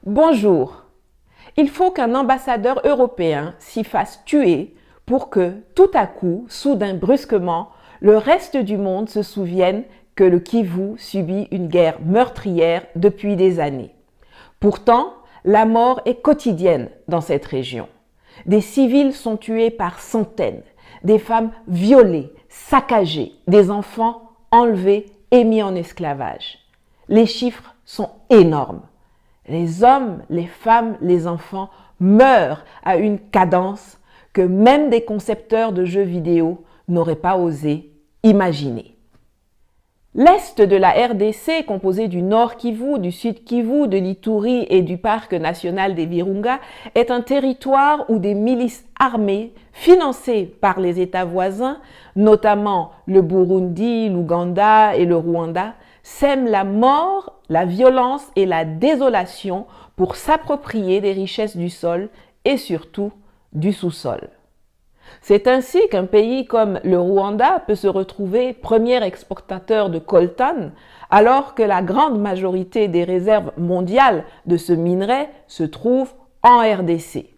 Bonjour. Il faut qu'un ambassadeur européen s'y fasse tuer pour que, tout à coup, soudain, brusquement, le reste du monde se souvienne que le Kivu subit une guerre meurtrière depuis des années. Pourtant, la mort est quotidienne dans cette région. Des civils sont tués par centaines, des femmes violées, saccagées, des enfants enlevés et mis en esclavage. Les chiffres sont énormes. Les hommes, les femmes, les enfants meurent à une cadence que même des concepteurs de jeux vidéo n'auraient pas osé imaginer. L'est de la RDC, composé du Nord Kivu, du Sud Kivu, de l'Ituri et du parc national des Virunga, est un territoire où des milices armées financées par les États voisins, notamment le Burundi, l'Ouganda et le Rwanda, sèment la mort, la violence et la désolation pour s'approprier des richesses du sol et surtout du sous-sol. C'est ainsi qu'un pays comme le Rwanda peut se retrouver premier exportateur de coltan alors que la grande majorité des réserves mondiales de ce minerai se trouvent en RDC.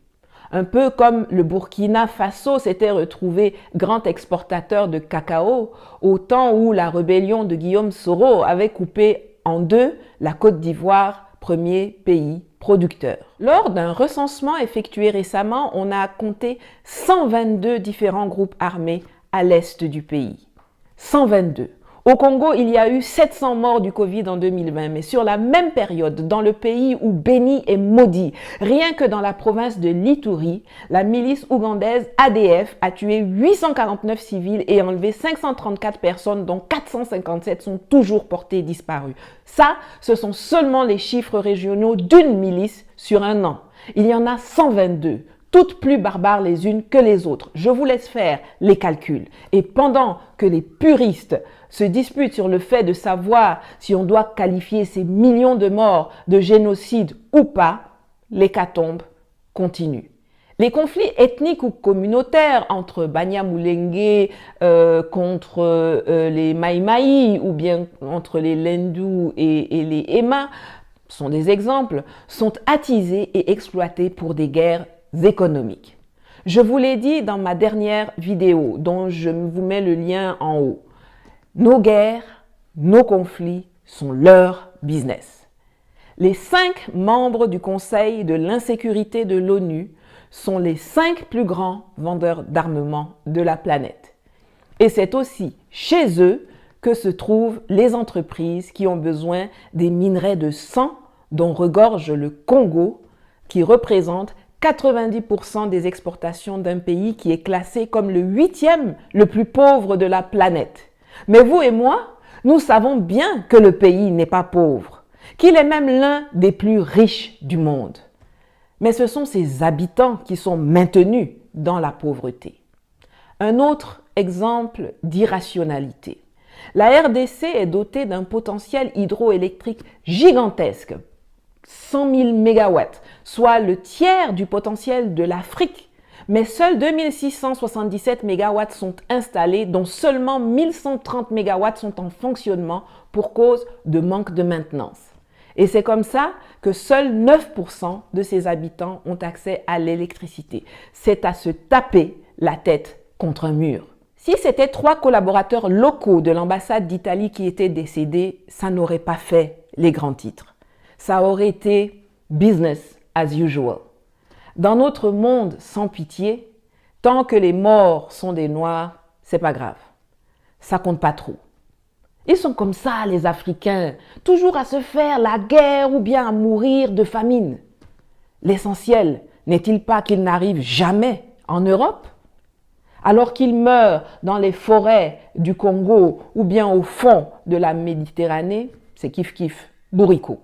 Un peu comme le Burkina Faso s'était retrouvé grand exportateur de cacao au temps où la rébellion de Guillaume Soro avait coupé en deux la Côte d'Ivoire, premier pays producteur. Lors d'un recensement effectué récemment, on a compté 122 différents groupes armés à l'est du pays. 122. Au Congo, il y a eu 700 morts du Covid en 2020, mais sur la même période, dans le pays où béni est maudit, rien que dans la province de l'Ituri, la milice ougandaise ADF a tué 849 civils et enlevé 534 personnes, dont 457 sont toujours portées disparues. Ça, ce sont seulement les chiffres régionaux d'une milice sur un an. Il y en a 122. Toutes plus barbares les unes que les autres. Je vous laisse faire les calculs. Et pendant que les puristes se disputent sur le fait de savoir si on doit qualifier ces millions de morts de génocide ou pas, l'hécatombe continue. Les conflits ethniques ou communautaires entre Banyamulenge contre les Maïmaï ou bien entre les Lendu et les Ema sont des exemples, sont attisés et exploités pour des guerres économiques. Je vous l'ai dit dans ma dernière vidéo, dont je vous mets le lien en haut. Nos guerres, nos conflits sont leur business. Les 5 membres du Conseil de l'insécurité de l'ONU sont les 5 plus grands vendeurs d'armement de la planète. Et c'est aussi chez eux que se trouvent les entreprises qui ont besoin des minerais de sang dont regorge le Congo, qui représente 90% des exportations d'un pays qui est classé comme le 8e le plus pauvre de la planète. Mais vous et moi, nous savons bien que le pays n'est pas pauvre, qu'il est même l'un des plus riches du monde. Mais ce sont ses habitants qui sont maintenus dans la pauvreté. Un autre exemple d'irrationalité. La RDC est dotée d'un potentiel hydroélectrique gigantesque, 100 000 mégawatts, soit le tiers du potentiel de l'Afrique. Mais seuls 2677 mégawatts sont installés, dont seulement 1130 mégawatts sont en fonctionnement pour cause de manque de maintenance. Et c'est comme ça que seuls 9% de ses habitants ont accès à l'électricité. C'est à se taper la tête contre un mur. Si c'était 3 collaborateurs locaux de l'ambassade d'Italie qui étaient décédés, ça n'aurait pas fait les grands titres. Ça aurait été business as usual. Dans notre monde sans pitié, tant que les morts sont des noirs, c'est pas grave. Ça compte pas trop. Ils sont comme ça, les Africains, toujours à se faire la guerre ou bien à mourir de famine. L'essentiel n'est-il pas qu'ils n'arrivent jamais en Europe? Alors qu'ils meurent dans les forêts du Congo ou bien au fond de la Méditerranée, c'est kiff-kiff, bourricot.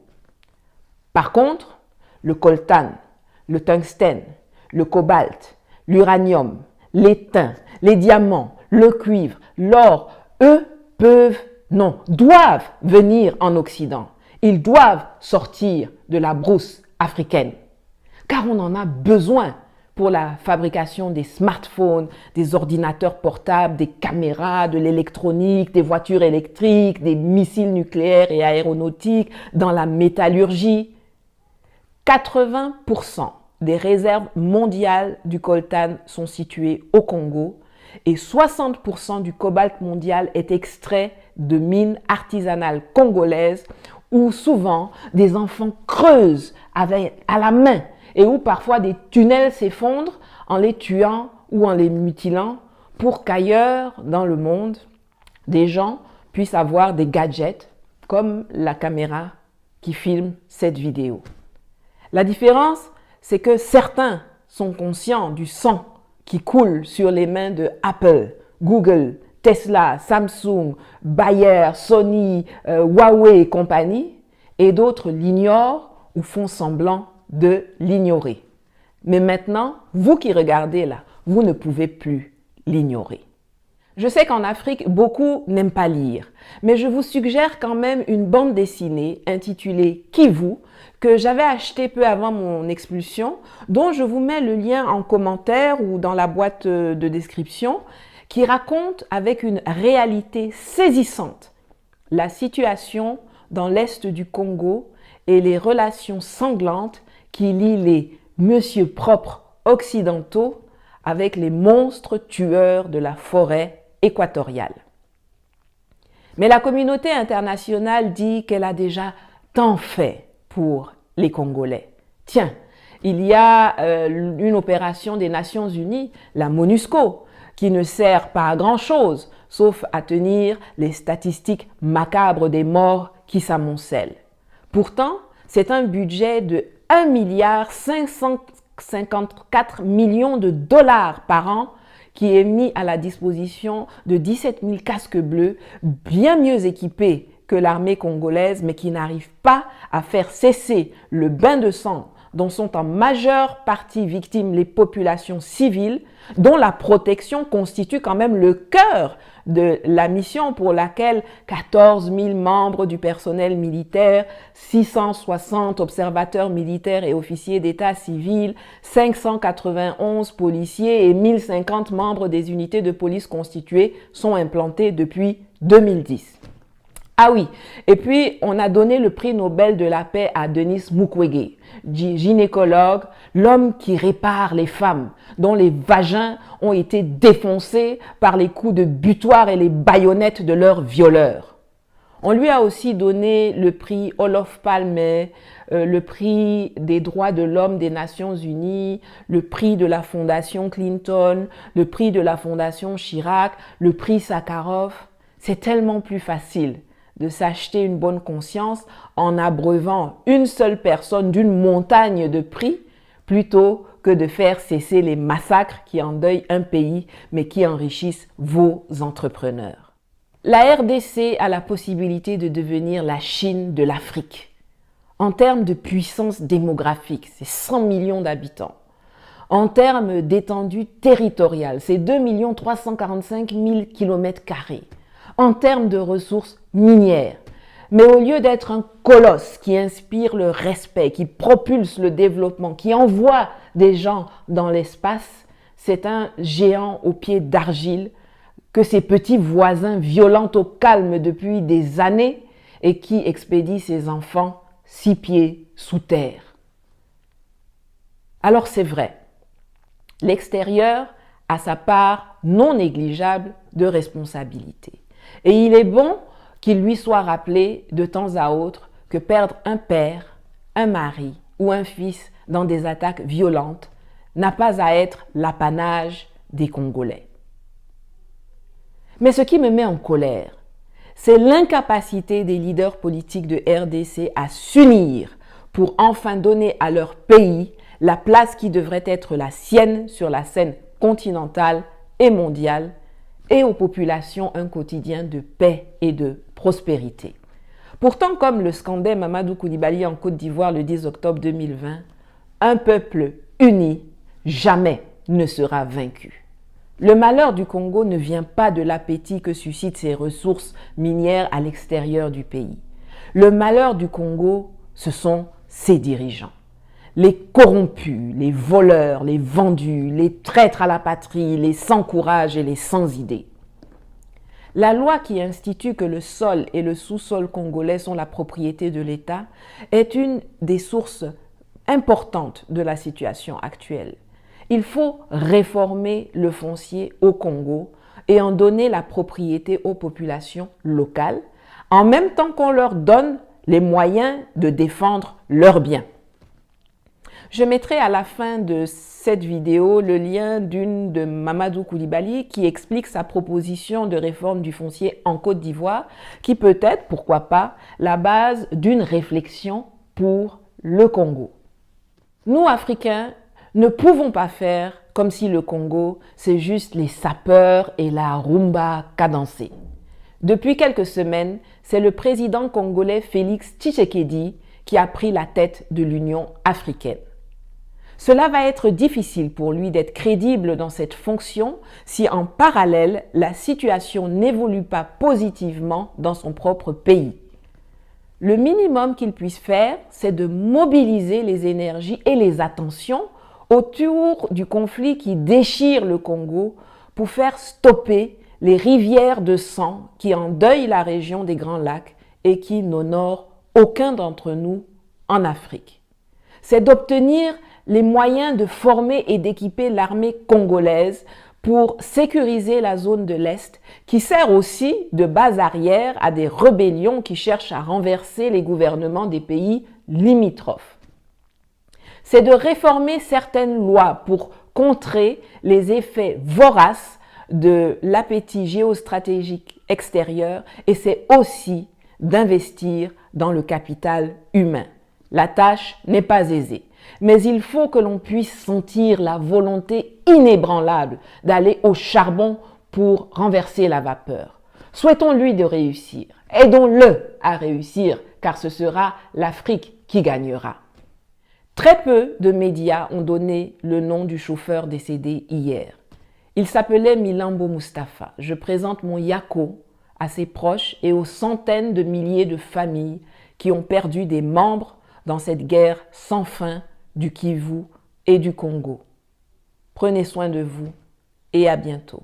Par contre, le coltan, le tungstène, le cobalt, l'uranium, l'étain, les diamants, le cuivre, l'or, eux doivent venir en Occident. Ils doivent sortir de la brousse africaine. Car on en a besoin pour la fabrication des smartphones, des ordinateurs portables, des caméras, de l'électronique, des voitures électriques, des missiles nucléaires et aéronautiques, dans la métallurgie. 80% des réserves mondiales du coltan sont situées au Congo et 60% du cobalt mondial est extrait de mines artisanales congolaises où souvent des enfants creusent à la main et où parfois des tunnels s'effondrent en les tuant ou en les mutilant pour qu'ailleurs dans le monde, des gens puissent avoir des gadgets comme la caméra qui filme cette vidéo. La différence, c'est que certains sont conscients du sang qui coule sur les mains de Apple, Google, Tesla, Samsung, Bayer, Sony, Huawei et compagnie, et d'autres l'ignorent ou font semblant de l'ignorer. Mais maintenant, vous qui regardez là, vous ne pouvez plus l'ignorer. Je sais qu'en Afrique, beaucoup n'aiment pas lire, mais je vous suggère quand même une bande dessinée intitulée « Kivu » que j'avais achetée peu avant mon expulsion, dont je vous mets le lien en commentaire ou dans la boîte de description, qui raconte avec une réalité saisissante la situation dans l'est du Congo et les relations sanglantes qui lient les monsieur propres occidentaux avec les monstres tueurs de la forêt équatoriale. Mais la communauté internationale dit qu'elle a déjà tant fait pour les Congolais. Tiens, il y a une opération des Nations Unies, la MONUSCO, qui ne sert pas à grand-chose, sauf à tenir les statistiques macabres des morts qui s'amoncellent. Pourtant, c'est un budget de 1,554 milliard de dollars par an qui est mis à la disposition de 17 000 casques bleus, bien mieux équipés que l'armée congolaise, mais qui n'arrivent pas à faire cesser le bain de sang dont sont en majeure partie victimes les populations civiles, dont la protection constitue quand même le cœur de la mission pour laquelle 14 000 membres du personnel militaire, 660 observateurs militaires et officiers d'état civil, 591 policiers et 1050 membres des unités de police constituées sont implantés depuis 2010. Ah oui, et puis on a donné le prix Nobel de la paix à Denis Mukwege, gynécologue, l'homme qui répare les femmes, dont les vagins ont été défoncés par les coups de butoir et les baïonnettes de leurs violeurs. On lui a aussi donné le prix Olof Palme, le prix des droits de l'homme des Nations Unies, le prix de la Fondation Clinton, le prix de la Fondation Chirac, le prix Sakharov. C'est tellement plus facile de s'acheter une bonne conscience en abreuvant une seule personne d'une montagne de prix plutôt que de faire cesser les massacres qui endeuillent un pays mais qui enrichissent vos entrepreneurs. La RDC a la possibilité de devenir la Chine de l'Afrique. En termes de puissance démographique, c'est 100 millions d'habitants. En termes d'étendue territoriale, c'est 2 345 000 km². En termes de ressources minières. Mais au lieu d'être un colosse qui inspire le respect, qui propulse le développement, qui envoie des gens dans l'espace, c'est un géant aux pieds d'argile que ses petits voisins violentent au calme depuis des années et qui expédie ses enfants 6 pieds sous terre. Alors c'est vrai, l'extérieur a sa part non négligeable de responsabilité. Et il est bon qu'il lui soit rappelé de temps à autre que perdre un père, un mari ou un fils dans des attaques violentes n'a pas à être l'apanage des Congolais. Mais ce qui me met en colère, c'est l'incapacité des leaders politiques de RDC à s'unir pour enfin donner à leur pays la place qui devrait être la sienne sur la scène continentale et mondiale, et aux populations un quotidien de paix et de prospérité. Pourtant, comme le scandait Mamadou Koulibaly en Côte d'Ivoire le 10 octobre 2020, un peuple uni jamais ne sera vaincu. Le malheur du Congo ne vient pas de l'appétit que suscitent ses ressources minières à l'extérieur du pays. Le malheur du Congo, ce sont ses dirigeants. Les corrompus, les voleurs, les vendus, les traîtres à la patrie, les sans courage et les sans idées. La loi qui institue que le sol et le sous-sol congolais sont la propriété de l'État est une des sources importante de la situation actuelle. Il faut réformer le foncier au Congo et en donner la propriété aux populations locales, en même temps qu'on leur donne les moyens de défendre leurs biens. Je mettrai à la fin de cette vidéo le lien d'une de Mamadou Coulibaly qui explique sa proposition de réforme du foncier en Côte d'Ivoire, qui peut être, pourquoi pas, la base d'une réflexion pour le Congo. Nous, Africains, ne pouvons pas faire comme si le Congo, c'est juste les sapeurs et la rumba cadencée. Depuis quelques semaines, c'est le président congolais Félix Tshisekedi qui a pris la tête de l'Union africaine. Cela va être difficile pour lui d'être crédible dans cette fonction si en parallèle, la situation n'évolue pas positivement dans son propre pays. Le minimum qu'il puisse faire, c'est de mobiliser les énergies et les attentions autour du conflit qui déchire le Congo pour faire stopper les rivières de sang qui endeuillent la région des Grands Lacs et qui n'honorent aucun d'entre nous en Afrique. C'est d'obtenir les moyens de former et d'équiper l'armée congolaise pour sécuriser la zone de l'Est, qui sert aussi de base arrière à des rébellions qui cherchent à renverser les gouvernements des pays limitrophes. C'est de réformer certaines lois pour contrer les effets voraces de l'appétit géostratégique extérieur et c'est aussi d'investir dans le capital humain. La tâche n'est pas aisée, mais il faut que l'on puisse sentir la volonté inébranlable d'aller au charbon pour renverser la vapeur. Souhaitons-lui de réussir, aidons-le à réussir, car ce sera l'Afrique qui gagnera. Très peu de médias ont donné le nom du chauffeur décédé hier. Il s'appelait Milambo Mustapha. Je présente mon yako à ses proches et aux centaines de milliers de familles qui ont perdu des membres dans cette guerre sans fin du Kivu et du Congo. Prenez soin de vous et à bientôt.